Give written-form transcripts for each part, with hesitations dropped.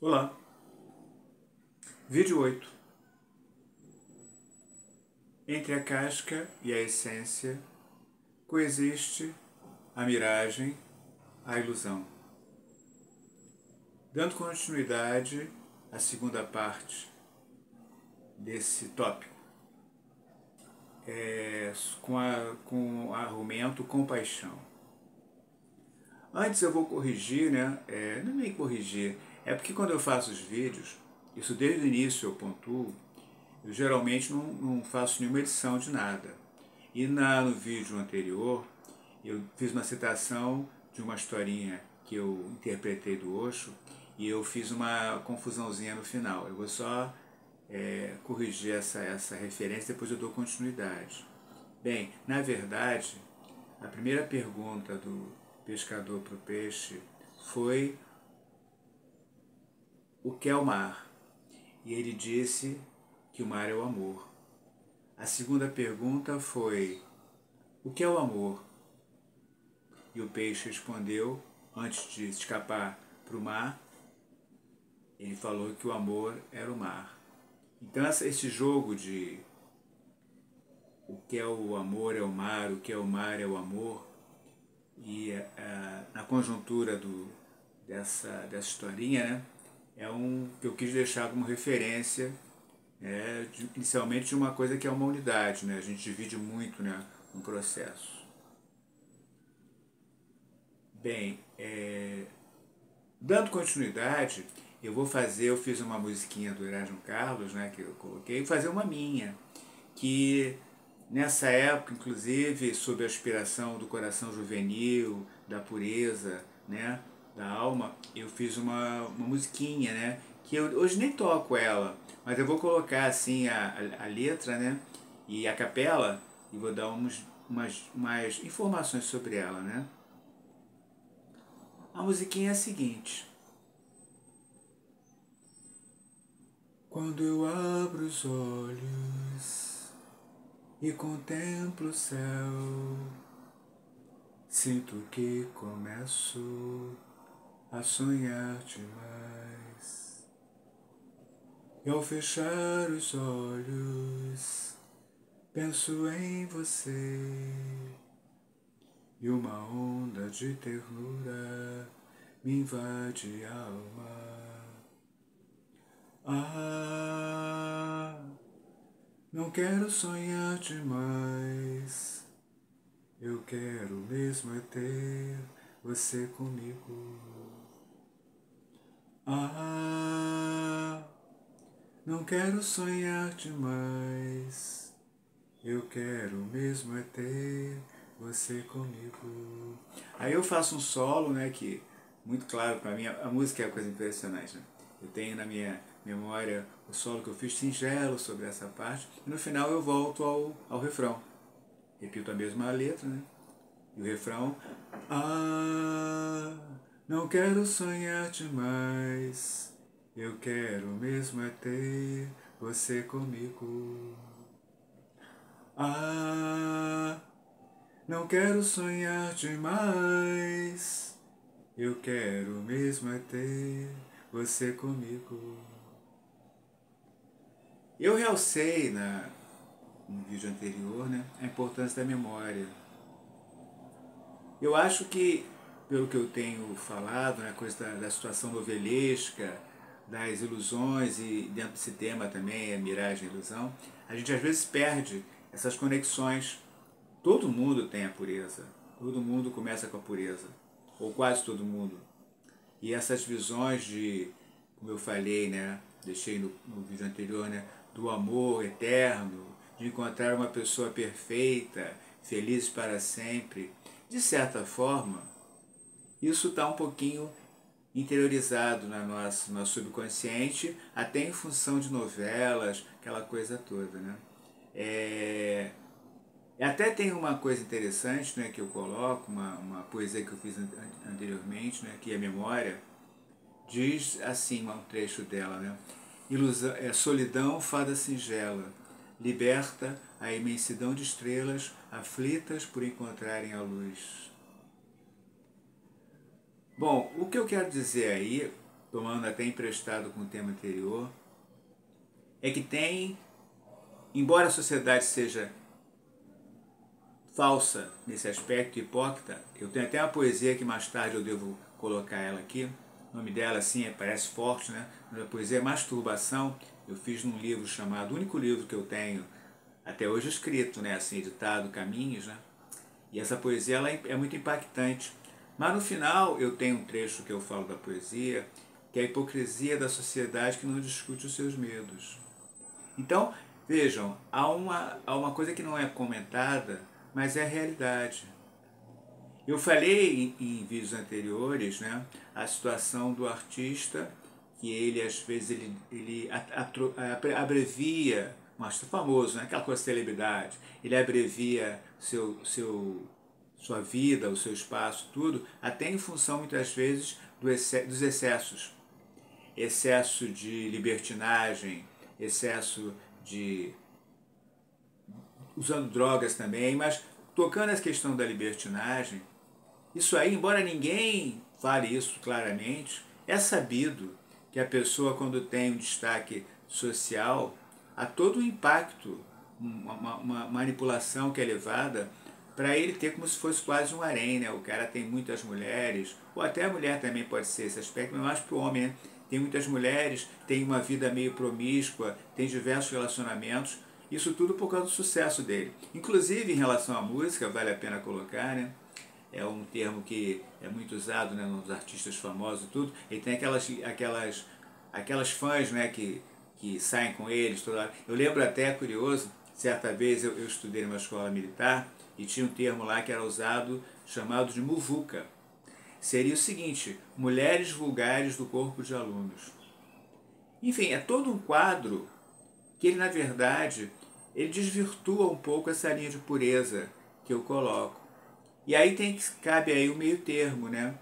Olá, vídeo 8. Entre a casca e a essência coexiste a miragem, a ilusão. Dando continuidade à segunda parte desse tópico, com o argumento compaixão. Antes eu vou corrigir, não é nem corrigir, é porque quando eu faço os vídeos, isso desde o início eu pontuo, eu geralmente não faço nenhuma edição de nada. E no vídeo anterior, eu fiz uma citação de uma historinha que eu interpretei do Osho e eu fiz uma confusãozinha no final. Eu vou só corrigir essa referência, depois eu dou continuidade. Bem, na verdade, a primeira pergunta do pescador para o peixe foi: o que é o mar? E ele disse que o mar é o amor. A segunda pergunta foi: o que é o amor? E o peixe respondeu, antes de escapar para o mar, ele falou que o amor era o mar. Então esse jogo de o que é o amor é o mar, o que é o mar é o amor, e na conjuntura dessa historinha, né, é que eu quis deixar como referência, inicialmente, de uma coisa que é uma unidade, né? A gente divide muito, né, um processo. Bem, dando continuidade, eu fiz uma musiquinha do Erasmo Carlos, né, que eu coloquei, fazer uma minha, que nessa época, inclusive, sob a inspiração do coração juvenil, da pureza, né, da alma, eu fiz uma musiquinha, né, que eu hoje nem toco ela, mas eu vou colocar assim a letra, né, e a capela, e vou dar umas informações sobre ela, né. A musiquinha é a seguinte: quando eu abro os olhos e contemplo o céu, sinto que começo a sonhar demais. E ao fechar os olhos, penso em você, e uma onda de ternura me invade a alma. Ah, não quero sonhar demais, eu quero mesmo é ter você comigo. Ah, não quero sonhar demais, eu quero mesmo é ter você comigo. Aí eu faço um solo, né, que muito claro para mim, a música é uma coisa impressionante, né? Eu tenho na minha memória o solo que eu fiz singelo sobre essa parte, e no final eu volto ao refrão. Repito a mesma letra, né? E o refrão: ah, não quero sonhar demais, eu quero mesmo é ter você comigo. Ah, não quero sonhar demais, eu quero mesmo é ter você comigo. Eu realcei no vídeo anterior, né, a importância da memória. Eu acho que, pelo que eu tenho falado, né, coisa da situação novelesca, das ilusões, e dentro desse tema também, a miragem e a ilusão, a gente às vezes perde essas conexões. Todo mundo tem a pureza, todo mundo começa com a pureza, ou quase todo mundo. E essas visões como eu falei, né, deixei no vídeo anterior, né, do amor eterno, de encontrar uma pessoa perfeita, feliz para sempre, de certa forma, isso está um pouquinho interiorizado no nosso subconsciente, até em função de novelas, aquela coisa toda, né? Até tem uma coisa interessante, né, que eu coloco, uma poesia que eu fiz anteriormente, né, que é a Memória, diz assim, um trecho dela, né? Solidão, fada singela, liberta a imensidão de estrelas aflitas por encontrarem a luz. Bom, o que eu quero dizer aí tomando até emprestado com o tema anterior, é que tem, embora a sociedade seja falsa nesse aspecto, hipócrita, eu tenho até uma poesia que mais tarde eu devo colocar ela aqui, o nome dela assim parece forte, né? Mas a poesia é Masturbação, eu fiz num livro chamado, o único livro que eu tenho até hoje escrito, né? Assim, editado, Caminhos, né? E essa poesia ela é muito impactante. Mas no final eu tenho um trecho que eu falo da poesia, que é a hipocrisia da sociedade que não discute os seus medos. Então, vejam, há uma coisa que não é comentada, mas é a realidade. Eu falei em vídeos anteriores, né, a situação do artista, que ele às vezes ele abrevia, um artista famoso, né, aquela coisa de celebridade, ele abrevia sua vida, o seu espaço, tudo, até em função muitas vezes dos excessos. Excesso de libertinagem, excesso de usando drogas também, mas tocando essa questão da libertinagem, isso aí, embora ninguém fale isso claramente, é sabido que a pessoa, quando tem um destaque social, há todo um impacto, uma manipulação que é levada para ele ter como se fosse quase um harém, né? O cara tem muitas mulheres, ou até a mulher também pode ser esse aspecto, mas mais para o homem, né? Tem muitas mulheres, tem uma vida meio promíscua, tem diversos relacionamentos, isso tudo por causa do sucesso dele. Inclusive, em relação à música, vale a pena colocar, né? É um termo que é muito usado, né, nos artistas famosos e tudo. Ele tem aquelas fãs, né, que saem com eles toda hora. Eu lembro até, curioso, certa vez eu estudei numa escola militar e tinha um termo lá que era usado chamado de muvuca. Seria o seguinte: mulheres vulgares do corpo de alunos. Enfim, é todo um quadro que ele, na verdade, ele desvirtua um pouco essa linha de pureza que eu coloco. E aí cabe aí o meio termo, né?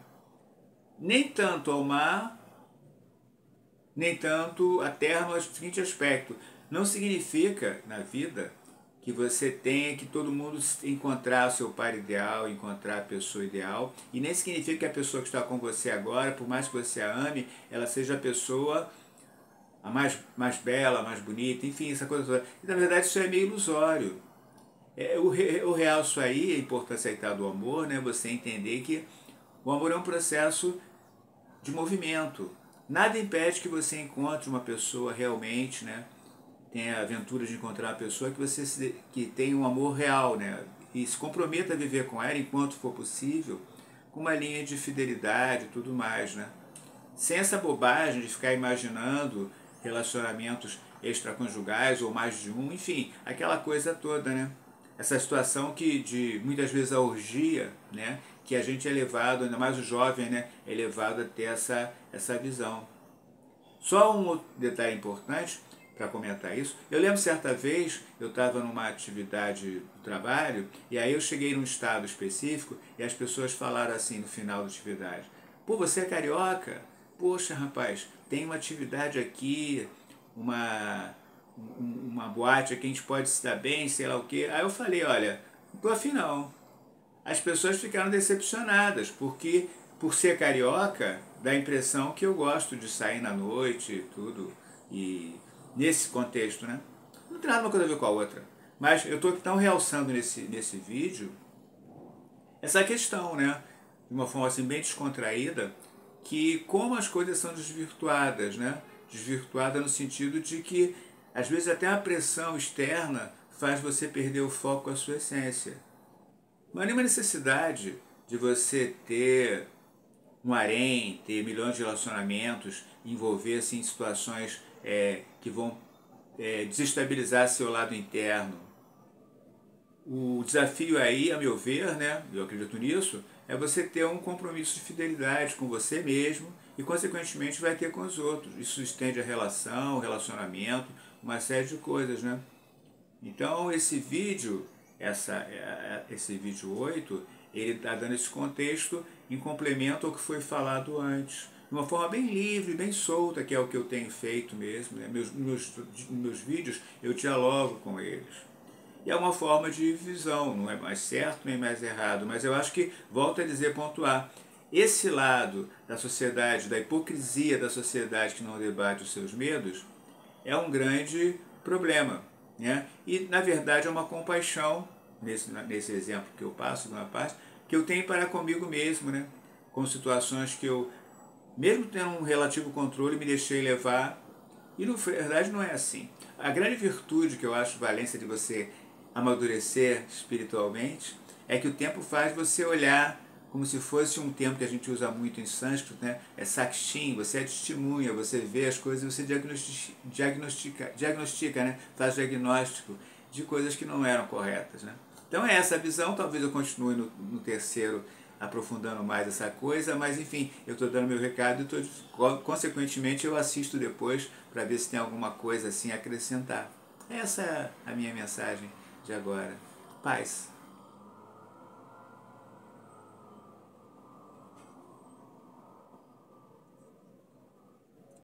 Nem tanto ao mar, nem tanto a terra, no seguinte aspecto. Não significa, na vida, que você tenha que todo mundo encontrar o seu par ideal, encontrar a pessoa ideal, e nem significa que a pessoa que está com você agora, por mais que você a ame, ela seja a pessoa a mais bela, mais bonita, enfim, essa coisa toda. E, na verdade, isso é meio ilusório. O real isso aí, é importante aceitar do amor, né? Você entender que o amor é um processo de movimento. Nada impede que você encontre uma pessoa realmente, né? Tenha a aventura de encontrar uma pessoa que tenha um amor real, né? E se comprometa a viver com ela enquanto for possível, com uma linha de fidelidade e tudo mais, né? Sem essa bobagem de ficar imaginando relacionamentos extraconjugais ou mais de um, enfim, aquela coisa toda, né? Essa situação que de muitas vezes a orgia, né? Que a gente é levado, ainda mais o jovem, né? É levado a ter essa visão. Só um outro detalhe importante para comentar isso. Eu lembro certa vez, eu estava numa atividade do trabalho, e aí eu cheguei num estado específico, e as pessoas falaram assim no final da atividade: pô, você é carioca? Poxa, rapaz, tem uma atividade aqui, uma boate aqui, a gente pode se dar bem, sei lá o quê. Aí eu falei: olha, não tô afim não. As pessoas ficaram decepcionadas, porque por ser carioca, dá a impressão que eu gosto de sair na noite e tudo, e nesse contexto, né? Não tem nada uma coisa a ver com a outra. Mas eu estou tão realçando nesse vídeo essa questão, né? De uma forma assim bem descontraída, que como as coisas são desvirtuadas, né? Desvirtuada no sentido de que às vezes até a pressão externa faz você perder o foco com a sua essência. Não há nenhuma necessidade de você ter um harém, ter milhões de relacionamentos, envolver-se em situações que vão desestabilizar seu lado interno. O desafio aí, a meu ver, né, eu acredito nisso, é você ter um compromisso de fidelidade com você mesmo e, consequentemente, vai ter com os outros. Isso estende a relação, o relacionamento, uma série de coisas, né? Então, esse vídeo 8, ele está dando esse contexto em complemento ao que foi falado antes. De uma forma bem livre, bem solta, que é o que eu tenho feito mesmo. Né? Meus vídeos, eu dialogo com eles. E é uma forma de visão, não é mais certo nem mais errado, mas eu acho que, volto a dizer, pontuar, esse lado da sociedade, da hipocrisia da sociedade que não debate os seus medos, é um grande problema, né? E, na verdade, é uma compaixão, nesse exemplo que eu passo, de uma parte, que eu tenho para comigo mesmo, né? Com situações que eu, mesmo tendo um relativo controle, me deixei levar. E, na verdade, não é assim. A grande virtude que eu acho valência de você amadurecer espiritualmente é que o tempo faz você olhar como se fosse um termo que a gente usa muito em sânscrito, né? É sakshin, você é testemunha, você vê as coisas e você diagnostica, né? Faz diagnóstico de coisas que não eram corretas, né? Então é essa a visão, talvez eu continue no terceiro aprofundando mais essa coisa, mas enfim, eu estou dando meu recado e consequentemente eu assisto depois para ver se tem alguma coisa assim a acrescentar. Essa é a minha mensagem de agora. Paz.